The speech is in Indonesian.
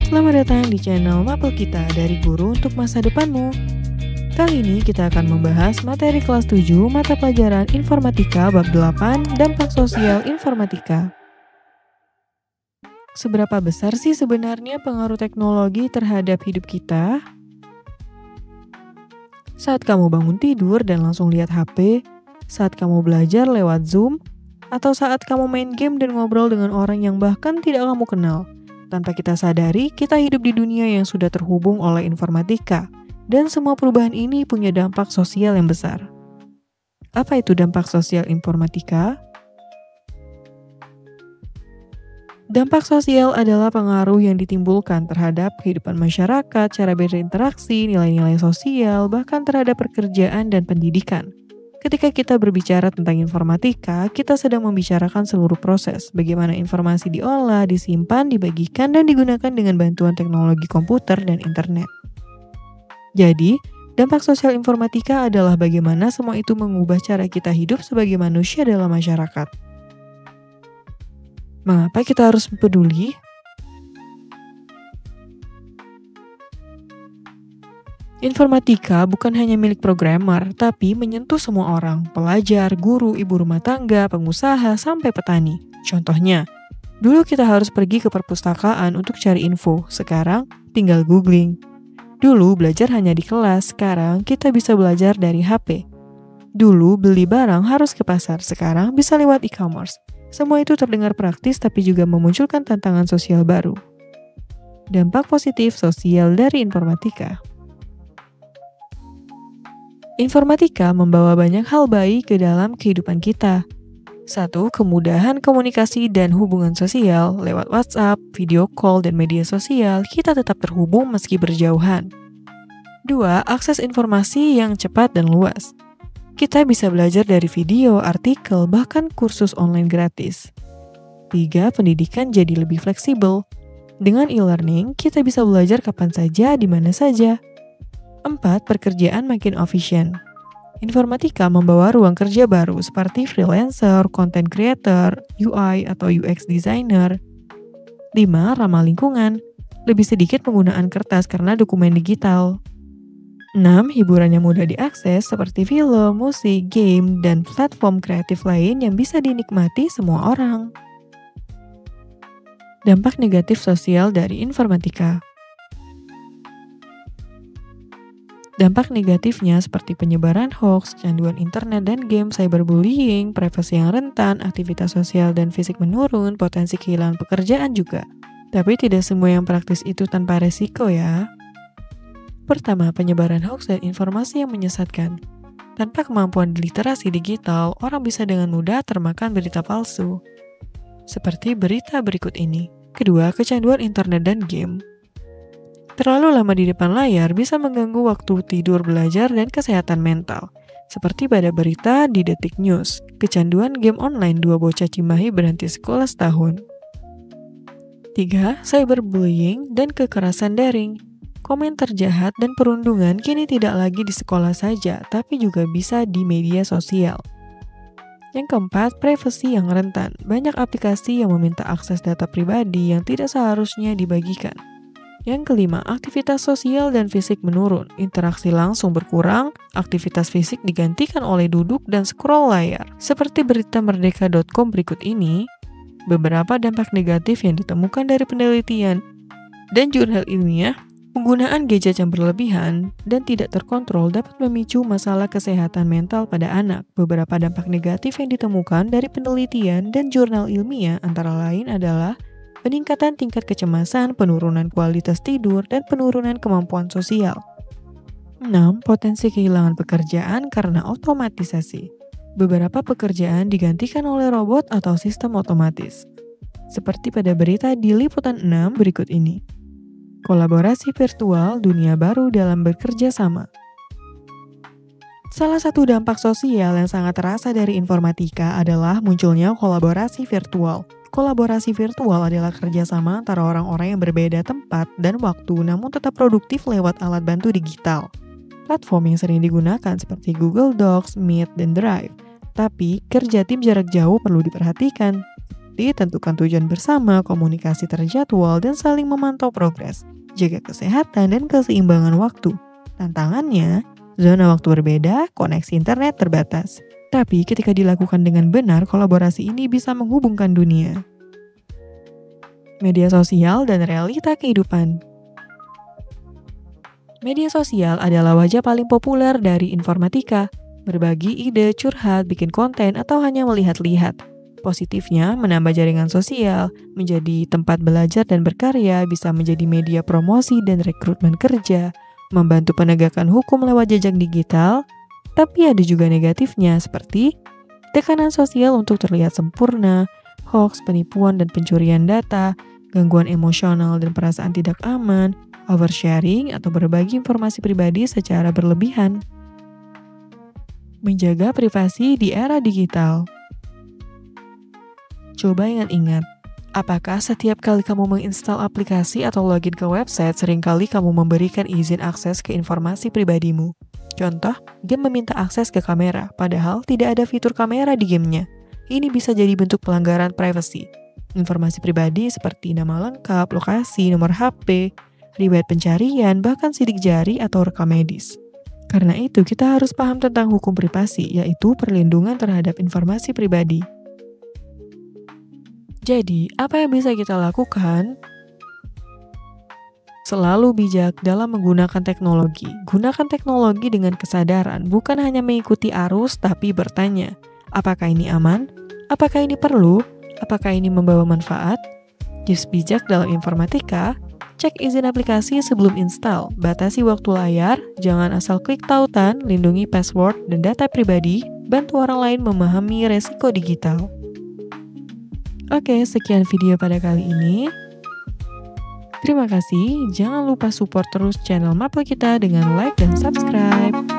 Selamat datang di channel Mapel Kita dari Guru untuk Masa Depanmu. Kali ini kita akan membahas materi kelas 7 mata pelajaran Informatika bab 8 Dampak Sosial Informatika. Seberapa besar sih sebenarnya pengaruh teknologi terhadap hidup kita? Saat kamu bangun tidur dan langsung lihat HP, saat kamu belajar lewat Zoom, atau saat kamu main game dan ngobrol dengan orang yang bahkan tidak kamu kenal. Tanpa kita sadari, kita hidup di dunia yang sudah terhubung oleh informatika, dan semua perubahan ini punya dampak sosial yang besar. Apa itu dampak sosial informatika? Dampak sosial adalah pengaruh yang ditimbulkan terhadap kehidupan masyarakat, cara berinteraksi, nilai-nilai sosial, bahkan terhadap pekerjaan dan pendidikan. Ketika kita berbicara tentang informatika, kita sedang membicarakan seluruh proses, bagaimana informasi diolah, disimpan, dibagikan, dan digunakan dengan bantuan teknologi komputer dan internet. Jadi, dampak sosial informatika adalah bagaimana semua itu mengubah cara kita hidup sebagai manusia dalam masyarakat. Mengapa kita harus peduli? Informatika bukan hanya milik programmer, tapi menyentuh semua orang, pelajar, guru, ibu rumah tangga, pengusaha, sampai petani. Contohnya, dulu kita harus pergi ke perpustakaan untuk cari info, sekarang tinggal googling. Dulu belajar hanya di kelas, sekarang kita bisa belajar dari HP. Dulu beli barang harus ke pasar, sekarang bisa lewat e-commerce. Semua itu terdengar praktis tapi juga memunculkan tantangan sosial baru. Dampak positif sosial dari informatika. Informatika membawa banyak hal baik ke dalam kehidupan kita. 1. Kemudahan komunikasi dan hubungan sosial. Lewat WhatsApp, video call, dan media sosial, kita tetap terhubung meski berjauhan. 2. Akses informasi yang cepat dan luas. Kita bisa belajar dari video, artikel, bahkan kursus online gratis. 3. Pendidikan jadi lebih fleksibel. Dengan e-learning, kita bisa belajar kapan saja, di mana saja. 4. Pekerjaan makin efisien. Informatika membawa ruang kerja baru seperti freelancer, content creator, UI atau UX designer. 5. Ramah lingkungan. Lebih sedikit penggunaan kertas karena dokumen digital. 6. Hiburan yang mudah diakses seperti film, musik, game, dan platform kreatif lain yang bisa dinikmati semua orang. Dampak negatif sosial dari informatika. Dampak negatifnya seperti penyebaran hoax, kecanduan internet dan game, cyberbullying, privasi yang rentan, aktivitas sosial dan fisik menurun, potensi kehilangan pekerjaan juga. Tapi tidak semua yang praktis itu tanpa resiko ya. Pertama, penyebaran hoax dan informasi yang menyesatkan. Tanpa kemampuan literasi digital, orang bisa dengan mudah termakan berita palsu. Seperti berita berikut ini. Kedua, kecanduan internet dan game. Terlalu lama di depan layar bisa mengganggu waktu tidur, belajar, dan kesehatan mental. Seperti pada berita di Detik News, kecanduan game online 2 bocah Cimahi berhenti sekolah setahun. 3. Cyberbullying dan kekerasan daring. Komentar jahat dan perundungan kini tidak lagi di sekolah saja, tapi juga bisa di media sosial. Yang keempat, privasi yang rentan. Banyak aplikasi yang meminta akses data pribadi yang tidak seharusnya dibagikan. Yang kelima, aktivitas sosial dan fisik menurun. Interaksi langsung berkurang, aktivitas fisik digantikan oleh duduk dan scroll layar. Seperti berita merdeka.com berikut ini, beberapa dampak negatif yang ditemukan dari penelitian dan jurnal ilmiah. Penggunaan gadget yang berlebihan dan tidak terkontrol dapat memicu masalah kesehatan mental pada anak. Beberapa dampak negatif yang ditemukan dari penelitian dan jurnal ilmiah antara lain adalah peningkatan tingkat kecemasan, penurunan kualitas tidur, dan penurunan kemampuan sosial. 6. Potensi kehilangan pekerjaan karena otomatisasi. Beberapa pekerjaan digantikan oleh robot atau sistem otomatis. Seperti pada berita di Liputan 6 berikut ini. Kolaborasi virtual, dunia baru dalam bekerja sama. Salah satu dampak sosial yang sangat terasa dari informatika adalah munculnya kolaborasi virtual. Kolaborasi virtual adalah kerjasama antara orang-orang yang berbeda tempat dan waktu namun tetap produktif lewat alat bantu digital. Platform yang sering digunakan seperti Google Docs, Meet, dan Drive. Tapi, kerja tim jarak jauh perlu diperhatikan. seperti tentukan tujuan bersama, komunikasi terjadwal, dan saling memantau progres, jaga kesehatan dan keseimbangan waktu. Tantangannya, zona waktu berbeda, koneksi internet terbatas. Tapi ketika dilakukan dengan benar, kolaborasi ini bisa menghubungkan dunia. Media sosial dan realita kehidupan. Media sosial adalah wajah paling populer dari informatika. Berbagi ide, curhat, bikin konten, atau hanya melihat-lihat. Positifnya, menambah jaringan sosial, menjadi tempat belajar dan berkarya, bisa menjadi media promosi dan rekrutmen kerja, membantu penegakan hukum lewat jejak digital. Tapi ada juga negatifnya, seperti tekanan sosial untuk terlihat sempurna, hoax, penipuan dan pencurian data, gangguan emosional dan perasaan tidak aman, oversharing atau berbagi informasi pribadi secara berlebihan. Menjaga privasi di era digital. Coba ingat-ingat, apakah setiap kali kamu menginstal aplikasi atau login ke website, seringkali kamu memberikan izin akses ke informasi pribadimu? Contoh, game meminta akses ke kamera, padahal tidak ada fitur kamera di gamenya. Ini bisa jadi bentuk pelanggaran privasi. Informasi pribadi seperti nama lengkap, lokasi, nomor HP, riwayat pencarian, bahkan sidik jari atau rekam medis. Karena itu, kita harus paham tentang hukum privasi, yaitu perlindungan terhadap informasi pribadi. Jadi, apa yang bisa kita lakukan? Selalu bijak dalam menggunakan teknologi. Gunakan teknologi dengan kesadaran, bukan hanya mengikuti arus, tapi bertanya, apakah ini aman? Apakah ini perlu? Apakah ini membawa manfaat? Tips bijak dalam informatika, cek izin aplikasi sebelum install, batasi waktu layar, jangan asal klik tautan, lindungi password dan data pribadi, bantu orang lain memahami resiko digital. Oke, sekian video pada kali ini. Terima kasih, jangan lupa support terus channel Maple kita dengan like dan subscribe.